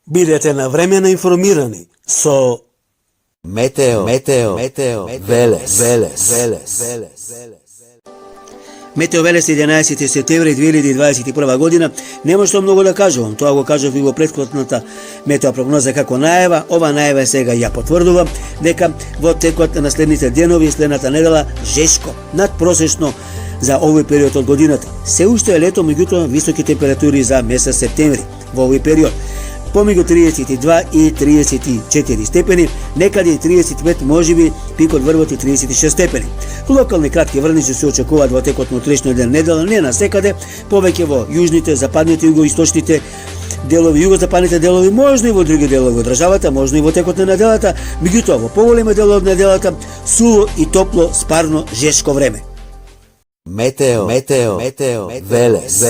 Бидете навремено информирани со Метео Велес. Метео Велес 11 септември 2021 година. Нема што многу да кажувам, тоа го кажав и во претходната метео прогноза како најава. Ова најава сега ја потврдува дека во текот на следните денови и следната недела жешко, надпросечно за овој период од годината. Се уште е лето, меѓутоа високи температури за месец септември во овој период. Помеѓу 32 и 34 степени, некаде и 35, можеби пикот врвот и 36 степени. Локални кратки врнежи се очекуваат во текот на утрешниот ден недела, не насекаде, повеќе во јужните, западните, југоисточните делови, југозападните делови, можно и во други делови од државата, можно и во текот на неделата, меѓутоа во поголема дел од неделата суво и топло, спарно, жешко време. Метео Велес.